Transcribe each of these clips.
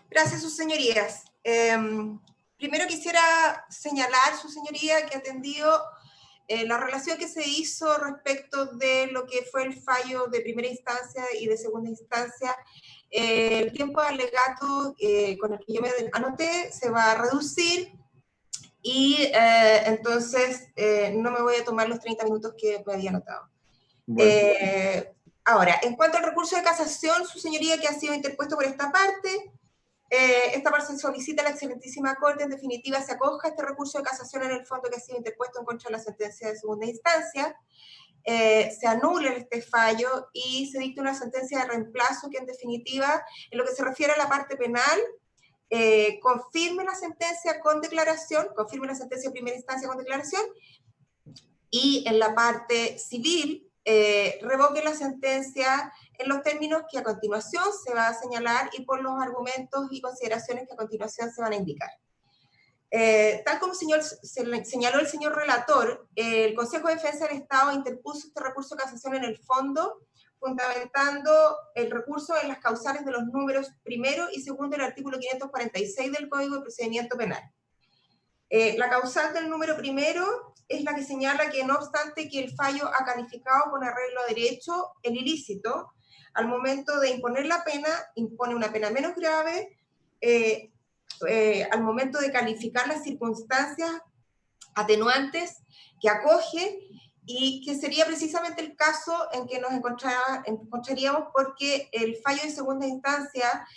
Gracias, sus señorías. Primero quisiera señalar, su señoría, que atendido la relación que se hizo respecto de lo que fue el fallo de primera instancia y de segunda instancia, el tiempo de alegato con el que yo me anoté se va a reducir y entonces no me voy a tomar los 30 minutos que me había anotado. Bueno. Ahora, en cuanto al recurso de casación, su señoría, que ha sido interpuesto por esta parte solicita a la excelentísima Corte, en definitiva, se acoja a este recurso de casación en el fondo que ha sido interpuesto en contra de la sentencia de segunda instancia, se anule este fallo y se dicte una sentencia de reemplazo que, en definitiva, en lo que se refiere a la parte penal, confirme la sentencia con declaración, confirme la sentencia de primera instancia con declaración, y en la parte civil, revoque la sentencia en los términos que a continuación se va a señalar y por los argumentos y consideraciones que a continuación se van a indicar. Tal como señaló el señor relator, el Consejo de Defensa del Estado interpuso este recurso de casación en el fondo, fundamentando el recurso en las causales de los números primero y segundo del artículo 546 del Código de Procedimiento Penal. La causal del número primero es la que señala que no obstante que el fallo ha calificado con arreglo a derecho el ilícito, al momento de imponer la pena, impone una pena menos grave, al momento de calificar las circunstancias atenuantes que acoge, y que sería precisamente el caso en que nos encontraríamos porque el fallo de segunda instancia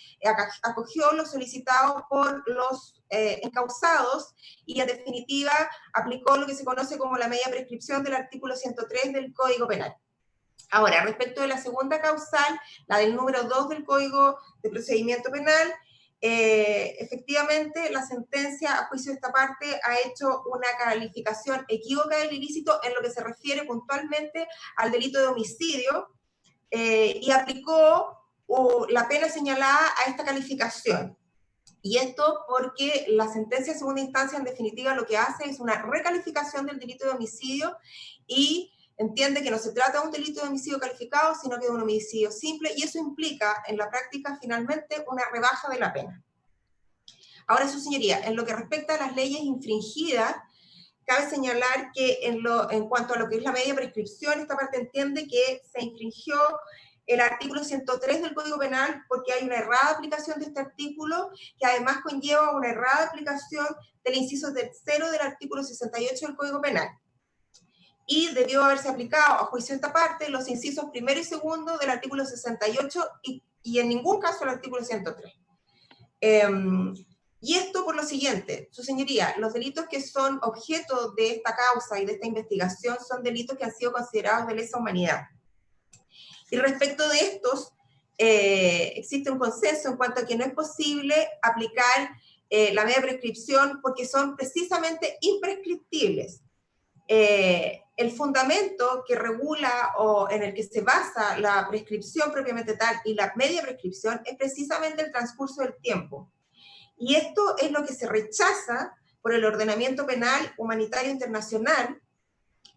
acogió lo solicitado por los encausados y en definitiva aplicó lo que se conoce como la media prescripción del artículo 103 del Código Penal. Ahora, respecto de la segunda causal, la del número 2 del Código de Procedimiento Penal, efectivamente la sentencia a juicio de esta parte ha hecho una calificación equívoca del ilícito en lo que se refiere puntualmente al delito de homicidio y aplicó la pena señalada a esta calificación. Y esto porque la sentencia de segunda instancia en definitiva lo que hace es una recalificación del delito de homicidio y entiende que no se trata de un delito de homicidio calificado, sino que de un homicidio simple, y eso implica en la práctica finalmente una rebaja de la pena. Ahora, su señoría, en lo que respecta a las leyes infringidas, cabe señalar que en cuanto a lo que es la media prescripción, esta parte entiende que se infringió el artículo 103 del Código Penal porque hay una errada aplicación de este artículo, que además conlleva una errada aplicación del inciso tercero del artículo 68 del Código Penal. Y debió haberse aplicado a juicio de esta parte los incisos primero y segundo del artículo 68 y en ningún caso el artículo 103. Y esto por lo siguiente, su señoría, los delitos que son objeto de esta causa y de esta investigación son delitos que han sido considerados de lesa humanidad. Y respecto de estos, existe un consenso en cuanto a que no es posible aplicar la media prescripción porque son precisamente imprescriptibles. El fundamento que regula o en el que se basa la prescripción propiamente tal y la media prescripción es precisamente el transcurso del tiempo. Y esto es lo que se rechaza por el ordenamiento penal humanitario internacional,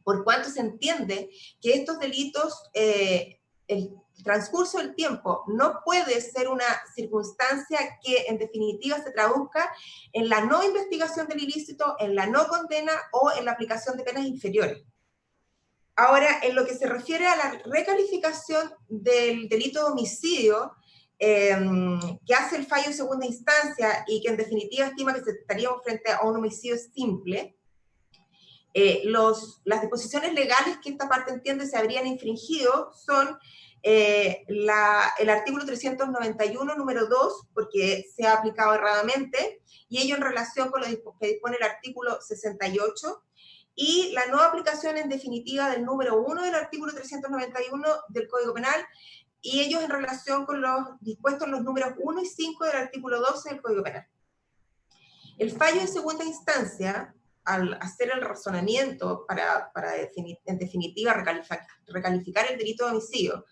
por cuanto se entiende que estos delitos, el transcurso del tiempo no puede ser una circunstancia que en definitiva se traduzca en la no investigación del ilícito, en la no condena o en la aplicación de penas inferiores. Ahora, en lo que se refiere a la recalificación del delito de homicidio, que hace el fallo en segunda instancia y que en definitiva estima que estaríamos frente a un homicidio simple, las disposiciones legales que esta parte entiende se habrían infringido son el artículo 391, número 2, porque se ha aplicado erradamente, y ello en relación con lo que dispone el artículo 68, y la no aplicación en definitiva del número 1 del artículo 391 del Código Penal, y ellos en relación con los dispuestos en los números 1 y 5 del artículo 12 del Código Penal. El fallo de segunda instancia, al hacer el razonamiento para en definitiva recalificar el delito de homicidio,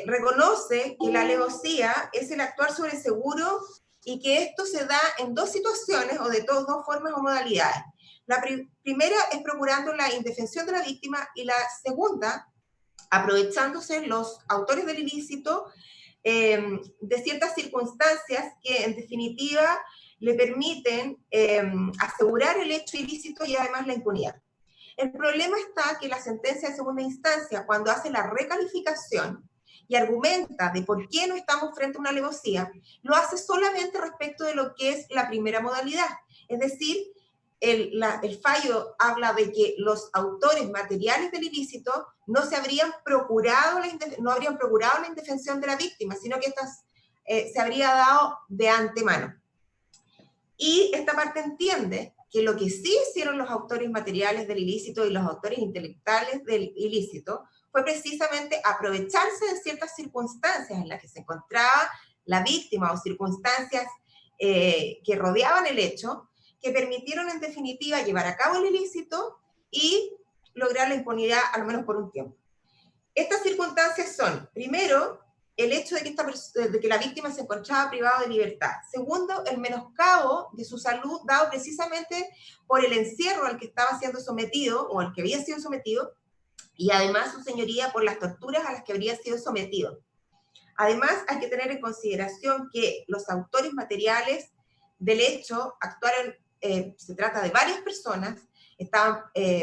reconoce que la alevosía es el actuar sobre seguro y que esto se da en dos situaciones o de dos formas o modalidades. La primera es procurando la indefensión de la víctima y la segunda, aprovechándose los autores del ilícito de ciertas circunstancias que en definitiva le permiten asegurar el hecho ilícito y además la impunidad. El problema está que la sentencia de segunda instancia, cuando hace la recalificación y argumenta de por qué no estamos frente a una alevosía, lo hace solamente respecto de lo que es la primera modalidad. Es decir, el fallo habla de que los autores materiales del ilícito no habrían procurado la indefensión de la víctima, sino que se habría dado de antemano. Y esta parte entiende que lo que sí hicieron los autores materiales del ilícito y los autores intelectuales del ilícito fue precisamente aprovecharse de ciertas circunstancias en las que se encontraba la víctima o circunstancias que rodeaban el hecho, que permitieron en definitiva llevar a cabo el ilícito y lograr la impunidad al menos por un tiempo. Estas circunstancias son, primero, el hecho de que la víctima se encontraba privada de libertad. Segundo, el menoscabo de su salud dado precisamente por el encierro al que estaba siendo sometido o al que había sido sometido, y además su señoría por las torturas a las que habría sido sometido. Además, hay que tener en consideración que los autores materiales del hecho actuaron, se trata de varias personas, estaban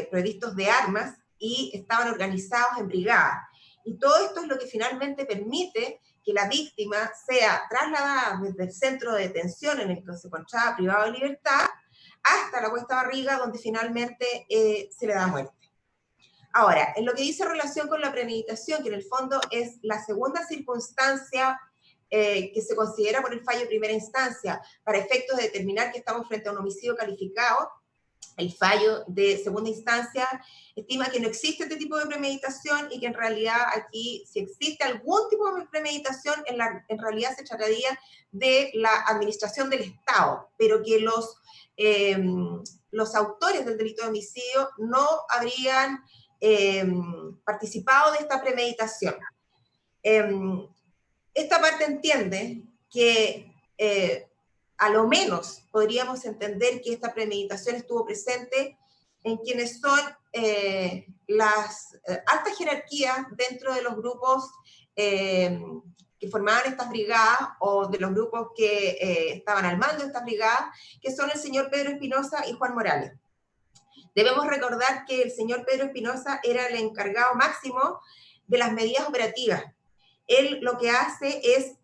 provistos de armas y estaban organizados en brigadas. Y todo esto es lo que finalmente permite que la víctima sea trasladada desde el centro de detención en el que se encontraba privado de libertad hasta la Cuesta Barriga, donde finalmente se le da muerte. Ahora, en lo que dice relación con la premeditación, que en el fondo es la segunda circunstancia que se considera por el fallo de primera instancia para efectos de determinar que estamos frente a un homicidio calificado, el fallo de segunda instancia estima que no existe este tipo de premeditación y que en realidad aquí, si existe algún tipo de premeditación, en realidad se trataría de la administración del Estado, pero que los autores del delito de homicidio no habrían participado de esta premeditación. Esta parte entiende que a lo menos podríamos entender que esta premeditación estuvo presente en quienes son las altas jerarquías dentro de los grupos que formaban estas brigadas o de los grupos que estaban al mando de estas brigadas, que son el señor Pedro Espinosa y Juan Morales. Debemos recordar que el señor Pedro Espinosa era el encargado máximo de las medidas operativas. Él lo que hace es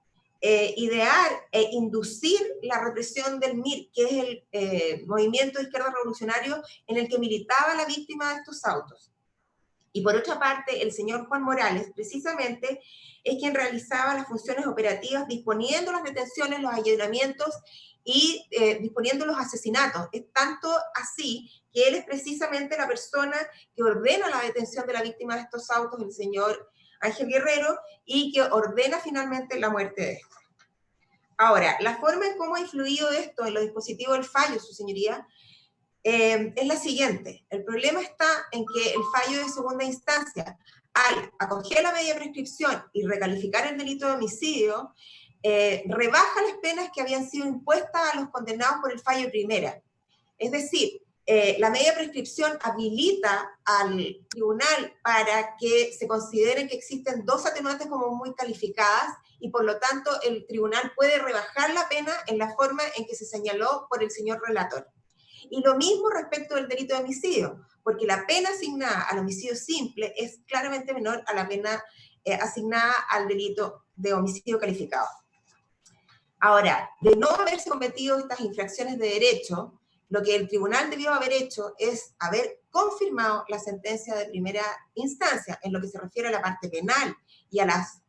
idear e inducir la represión del MIR, que es el movimiento de izquierda revolucionario en el que militaba la víctima de estos autos. Y por otra parte, el señor Juan Morales, precisamente, es quien realizaba las funciones operativas, disponiendo las detenciones, los allanamientos y disponiendo los asesinatos. Es tanto así que él es precisamente la persona que ordena la detención de la víctima de estos autos, el señor Ángel Guerrero, y que ordena finalmente la muerte de este. Ahora, la forma en cómo ha influido esto en los dispositivos del fallo, su señoría, es la siguiente. El problema está en que el fallo de segunda instancia, al acoger la media prescripción y recalificar el delito de homicidio, rebaja las penas que habían sido impuestas a los condenados por el fallo de primera. Es decir, la media prescripción habilita al tribunal para que se consideren que existen dos atenuantes como muy calificadas y por lo tanto el tribunal puede rebajar la pena en la forma en que se señaló por el señor relator. Y lo mismo respecto del delito de homicidio, porque la pena asignada al homicidio simple es claramente menor a la pena asignada al delito de homicidio calificado. Ahora, de no haberse cometido estas infracciones de derecho, lo que el tribunal debió haber hecho es haber confirmado la sentencia de primera instancia en lo que se refiere a la parte penal y a las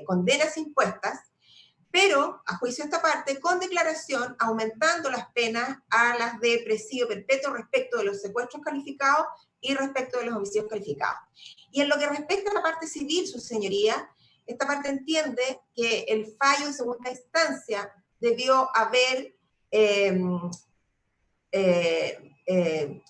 condenas impuestas, pero a juicio de esta parte, con declaración, aumentando las penas a las de presidio perpetuo respecto de los secuestros calificados y respecto de los homicidios calificados. Y en lo que respecta a la parte civil, su señoría, esta parte entiende que el fallo de segunda instancia debió haber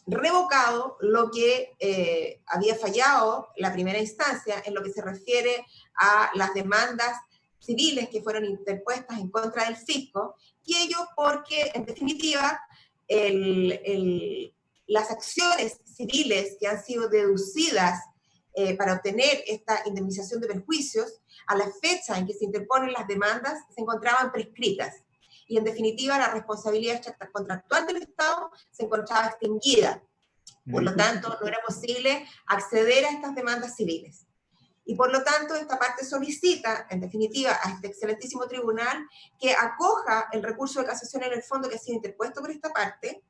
revocado lo que había fallado la primera instancia en lo que se refiere a las demandas civiles que fueron interpuestas en contra del fisco, y ello porque, en definitiva, las acciones civiles que han sido deducidas para obtener esta indemnización de perjuicios, a la fecha en que se interponen las demandas, se encontraban prescritas. Y en definitiva, la responsabilidad contractual del Estado se encontraba extinguida. Por lo tanto, no era posible acceder a estas demandas civiles. Y por lo tanto, esta parte solicita, en definitiva, a este excelentísimo tribunal que acoja el recurso de casación en el fondo que ha sido interpuesto por esta parte,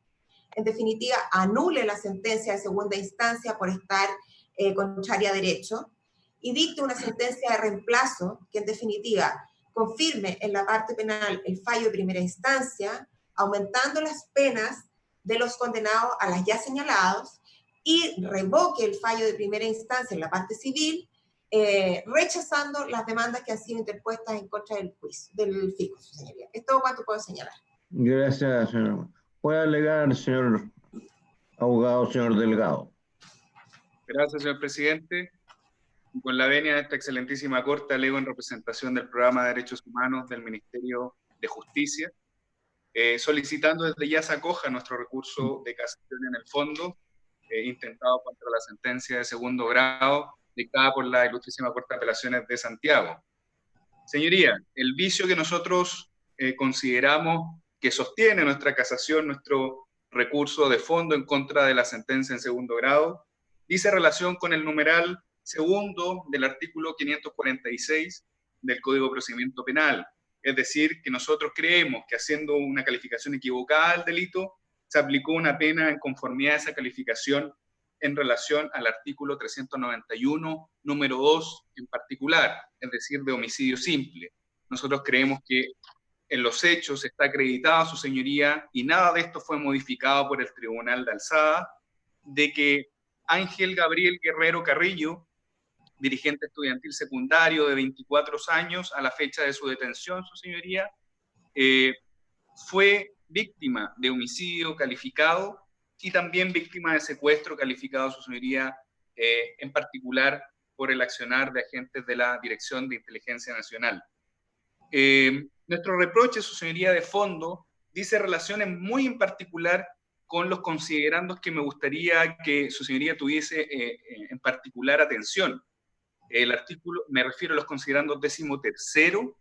en definitiva, anule la sentencia de segunda instancia por estar contraria a derecho, y dicte una sentencia de reemplazo que, en definitiva, confirme en la parte penal el fallo de primera instancia, aumentando las penas de los condenados a las ya señalados, y revoque el fallo de primera instancia en la parte civil, rechazando las demandas que han sido interpuestas en contra del juicio, del fisco, su señoría. Es todo cuanto puedo señalar. Gracias, señor. ¿Puede alegar, señor abogado, señor Delgado? Gracias, señor presidente. Con la venia de esta excelentísima Corte, alego en representación del Programa de Derechos Humanos del Ministerio de Justicia, solicitando desde ya se acoja nuestro recurso de casación en el fondo, intentado contra la sentencia de segundo grado dictada por la Ilustrísima Corte de Apelaciones de Santiago. Señoría, el vicio que nosotros consideramos que sostiene nuestra casación, nuestro recurso de fondo en contra de la sentencia en segundo grado, dice relación con el numeral segundo del artículo 546 del Código de Procedimiento Penal. Es decir, que nosotros creemos que haciendo una calificación equivocada al delito, se aplicó una pena en conformidad a esa calificación en relación al artículo 391, número 2 en particular, es decir, de homicidio simple. Nosotros creemos que en los hechos está acreditado, su señoría, y nada de esto fue modificado por el Tribunal de Alzada, de que Ángel Gabriel Guerrero Carrillo, dirigente estudiantil secundario de 24 años a la fecha de su detención, su señoría, fue víctima de homicidio calificado y también víctima de secuestro calificado, su señoría, en particular por el accionar de agentes de la Dirección de Inteligencia Nacional. Nuestro reproche, su señoría, de fondo, dice relaciones muy en particular con los considerandos que me gustaría que su señoría tuviese en particular atención. El artículo, me refiero a los considerandos 13º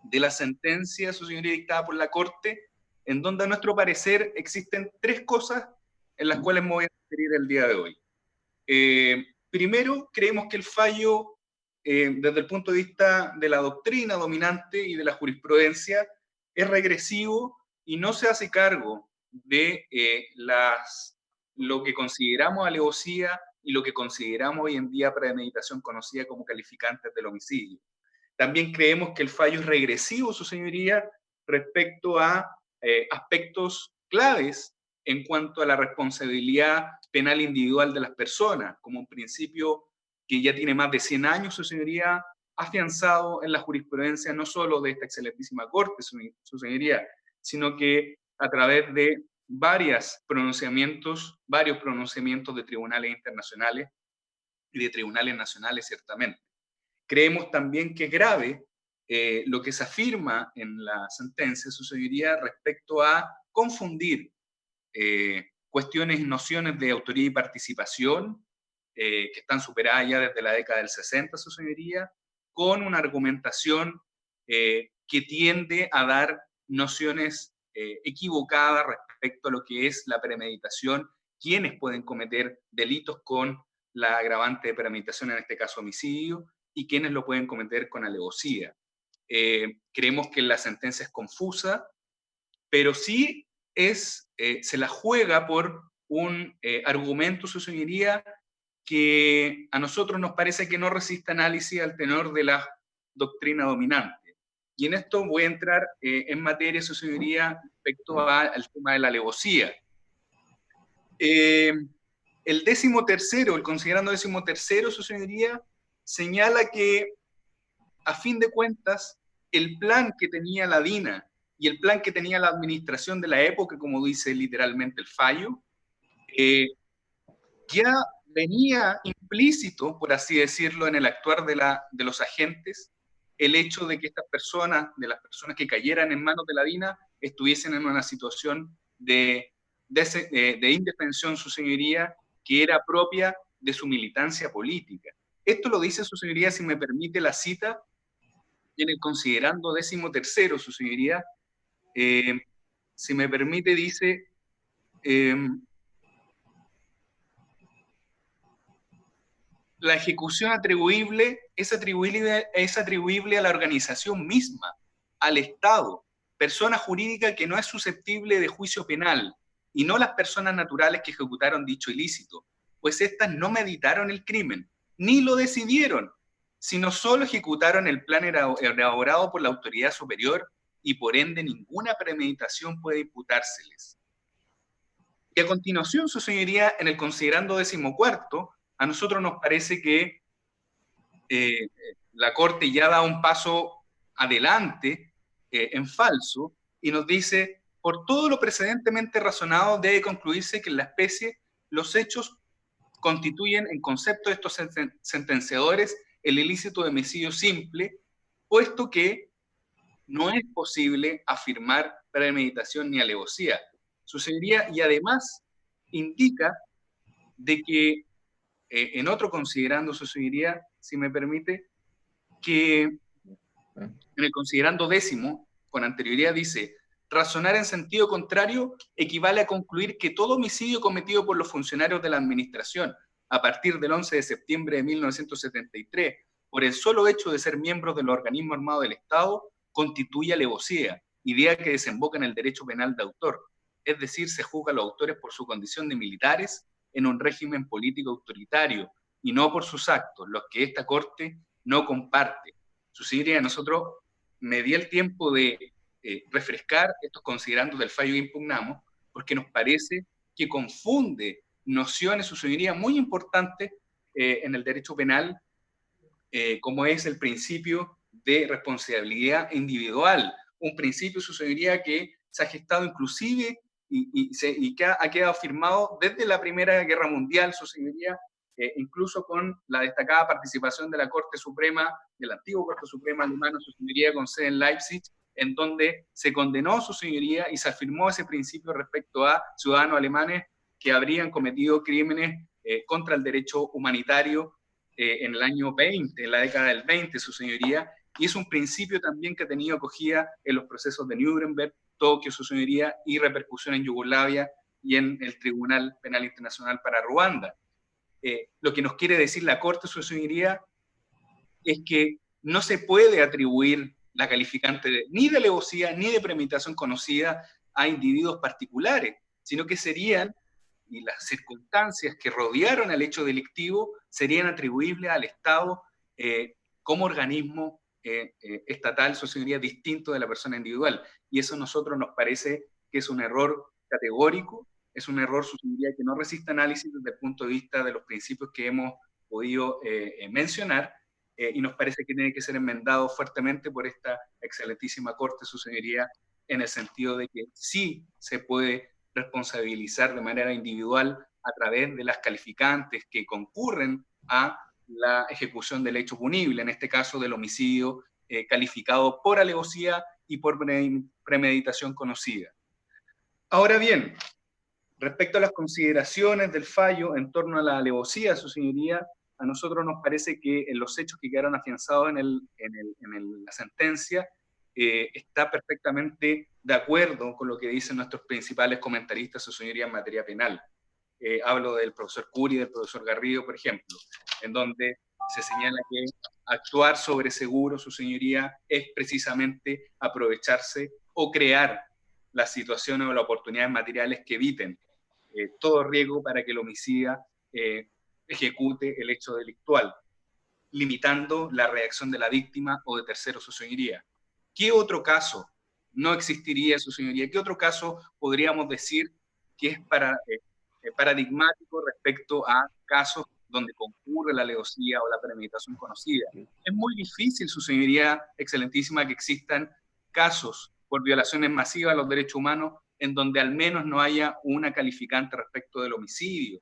de la sentencia, su señoría, dictada por la Corte, en donde a nuestro parecer existen tres cosas en las cuales me voy a referir el día de hoy. Primero, creemos que el fallo, desde el punto de vista de la doctrina dominante y de la jurisprudencia, es regresivo y no se hace cargo de lo que consideramos alevosía y lo que consideramos hoy en día premeditación, conocida como calificantes del homicidio. También creemos que el fallo es regresivo, su señoría, respecto a aspectos claves en cuanto a la responsabilidad penal individual de las personas, como un principio que ya tiene más de 100 años, su señoría, afianzado en la jurisprudencia no solo de esta excelentísima Corte, su señoría, sino que a través de varios pronunciamientos de tribunales internacionales y de tribunales nacionales, ciertamente. Creemos también que es grave lo que se afirma en la sentencia, su señoría, respecto a confundir cuestiones y nociones de autoría y participación, que están superadas ya desde la década del 60, su señoría, con una argumentación que tiende a dar nociones equivocadas respecto a lo que es la premeditación, quiénes pueden cometer delitos con la agravante de premeditación, en este caso homicidio, y quiénes lo pueden cometer con alevosía. Creemos que la sentencia es confusa, pero sí se la juega por un argumento, su señoría, que a nosotros nos parece que no resiste análisis al tenor de la doctrina dominante. Y en esto voy a entrar en materia, su señoría, respecto al tema de la alevosía. El 13º, el considerando 13º, su señoría, señala que, a fin de cuentas, el plan que tenía la DINA y el plan que tenía la administración de la época, como dice literalmente el fallo, ya venía implícito, por así decirlo, en el actuar de los agentes, el hecho de que estas personas, de las personas que cayeran en manos de la DINA, estuviesen en una situación de indefensión, su señoría, que era propia de su militancia política. Esto lo dice su señoría, si me permite la cita, en el considerando 13º, su señoría, si me permite, dice, la ejecución es atribuible a la organización misma, al Estado, persona jurídica que no es susceptible de juicio penal, y no las personas naturales que ejecutaron dicho ilícito, pues éstas no meditaron el crimen, ni lo decidieron, sino solo ejecutaron el plan elaborado por la autoridad superior, y por ende ninguna premeditación puede imputárseles. Y a continuación, su señoría, en el considerando 14º, a nosotros nos parece que la Corte ya da un paso adelante en falso y nos dice, por todo lo precedentemente razonado debe concluirse que en la especie los hechos constituyen en concepto de estos sentenciadores el ilícito de homicidio simple, puesto que no es posible afirmar premeditación ni alevosía. Su señoría, y además indica de que en otro considerando, su señoría, si me permite, que en el considerando 10º, con anterioridad dice, razonar en sentido contrario equivale a concluir que todo homicidio cometido por los funcionarios de la administración a partir del 11 de septiembre de 1973, por el solo hecho de ser miembros del organismo armado del Estado, constituye alevosía, idea que desemboca en el derecho penal de autor. Es decir, se juzga a los autores por su condición de militares en un régimen político autoritario, y no por sus actos, los que esta Corte no comparte. Su señoría, nosotros me di el tiempo de refrescar estos considerandos del fallo que impugnamos, porque nos parece que confunde nociones, su señoría, muy importantes en el derecho penal, como es el principio de responsabilidad individual, un principio, su señoría, que se ha gestado inclusive y que ha quedado firmado desde la Primera Guerra Mundial, su señoría, incluso con la destacada participación de la Corte Suprema, de la antigua Corte Suprema alemana, su señoría, con sede en Leipzig, en donde se condenó, su señoría, y se afirmó ese principio respecto a ciudadanos alemanes que habrían cometido crímenes contra el derecho humanitario en el año 20, en la década del 20, su señoría, y es un principio también que ha tenido acogida en los procesos de Nuremberg, Tokio, su señoría, y repercusión en Yugoslavia y en el Tribunal Penal Internacional para Ruanda. Lo que nos quiere decir la Corte, su señoría, es que no se puede atribuir la calificante ni de alevosía ni de premeditación conocida a individuos particulares, sino que serían, y las circunstancias que rodearon al hecho delictivo, serían atribuibles al Estado como organismo estatal, su señoría, distinto de la persona individual. Y eso a nosotros nos parece que es un error categórico, es un error, su señoría, que no resiste análisis desde el punto de vista de los principios que hemos podido mencionar, y nos parece que tiene que ser enmendado fuertemente por esta excelentísima Corte, su señoría, en el sentido de que sí se puede responsabilizar de manera individual a través de las calificantes que concurren a la ejecución del hecho punible, en este caso del homicidio calificado por alevosía y por premeditación conocida. Ahora bien, respecto a las consideraciones del fallo en torno a la alevosía, su señoría, a nosotros nos parece que en los hechos que quedaron afianzados en la sentencia está perfectamente de acuerdo con lo que dicen nuestros principales comentaristas, su señoría, en materia penal. Hablo del profesor Curi y del profesor Garrido, por ejemplo, en donde se señala que actuar sobre seguro, su señoría, es precisamente aprovecharse o crear las situaciones o las oportunidades materiales que eviten todo riesgo para que el homicida ejecute el hecho delictual, limitando la reacción de la víctima o de terceros, su señoría. ¿Qué otro caso no existiría, su señoría? ¿Qué otro caso podríamos decir que es paradigmático respecto a casos donde concurre la alevosía o la premeditación conocida? Es muy difícil, su señoría excelentísima, que existan casos por violaciones masivas a los derechos humanos en donde al menos no haya una calificante respecto del homicidio.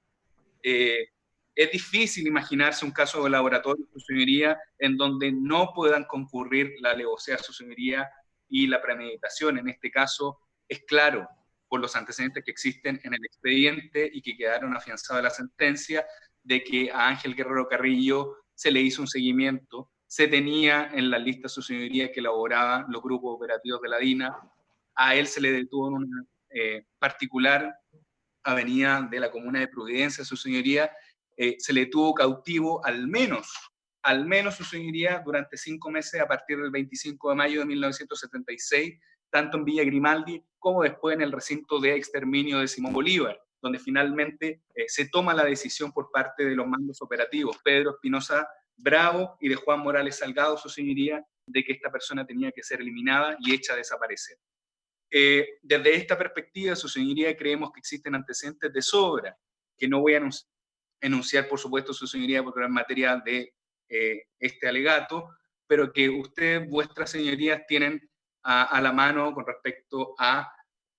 Es difícil imaginarse un caso de laboratorio, su señoría, en donde no puedan concurrir la alevosía, su señoría, y la premeditación. En este caso es claro, por los antecedentes que existen en el expediente y que quedaron afianzados en la sentencia, de que a Ángel Guerrero Carrillo se le hizo un seguimiento, se tenía en la lista su señoría que elaboraban los grupos operativos de la DINA, a él se le detuvo en una particular avenida de la comuna de Providencia, su señoría, se le tuvo cautivo al menos su señoría durante 5 meses a partir del 25 de mayo de 1976, tanto en Villa Grimaldi como después en el recinto de exterminio de Simón Bolívar, donde finalmente se toma la decisión por parte de los mandos operativos, Pedro Espinosa Bravo y de Juan Morales Salgado, su señoría, de que esta persona tenía que ser eliminada y hecha desaparecer. Desde esta perspectiva, su señoría, creemos que existen antecedentes de sobra, que no voy a enunciar, por supuesto, su señoría, porque es materia de este alegato, pero que ustedes, vuestras señorías, tienen a la mano con respecto a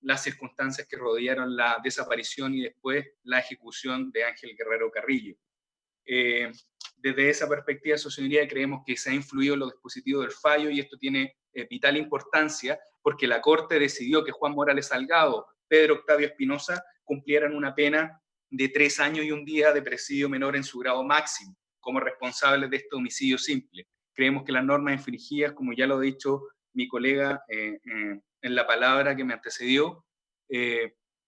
las circunstancias que rodearon la desaparición y después la ejecución de Ángel Guerrero Carrillo. Desde esa perspectiva, su señoría, creemos que se ha influido en los dispositivos del fallo y esto tiene vital importancia porque la Corte decidió que Juan Morales Salgado, Pedro Octavio Espinosa cumplieran una pena de 3 años y 1 día de presidio menor en su grado máximo como responsables de este homicidio simple. Creemos que las normas infringidas, como ya lo ha dicho mi colega en la palabra que me antecedió,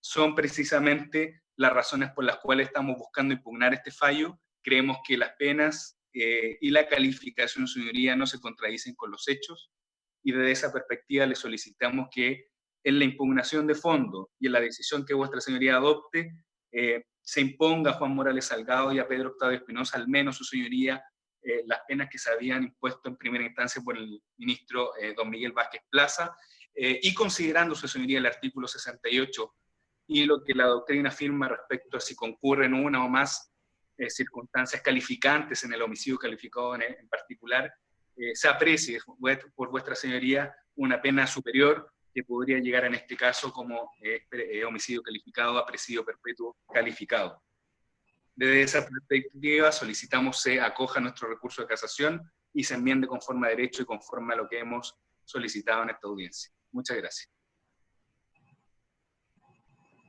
son precisamente las razones por las cuales estamos buscando impugnar este fallo. Creemos que las penas y la calificación, señoría, no se contradicen con los hechos, y desde esa perspectiva le solicitamos que en la impugnación de fondo y en la decisión que vuestra señoría adopte, se imponga a Juan Morales Salgado y a Pedro Octavio Espinosa, al menos su señoría, las penas que se habían impuesto en primera instancia por el ministro don Miguel Vázquez Plaza, y considerando su señoría el artículo 68 y lo que la doctrina afirma respecto a si concurren una o más circunstancias calificantes en el homicidio calificado en particular, se aprecie por vuestra señoría una pena superior que podría llegar en este caso como homicidio calificado a presidio perpetuo calificado. Desde esa perspectiva solicitamos se acoja nuestro recurso de casación y se enmiende conforme a derecho y conforme a lo que hemos solicitado en esta audiencia. Muchas gracias.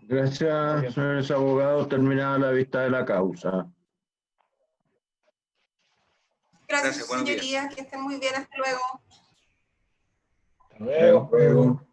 Gracias, señores abogados. Terminada la vista de la causa. Gracias, señoría. Que estén muy bien. Hasta luego. Hasta luego.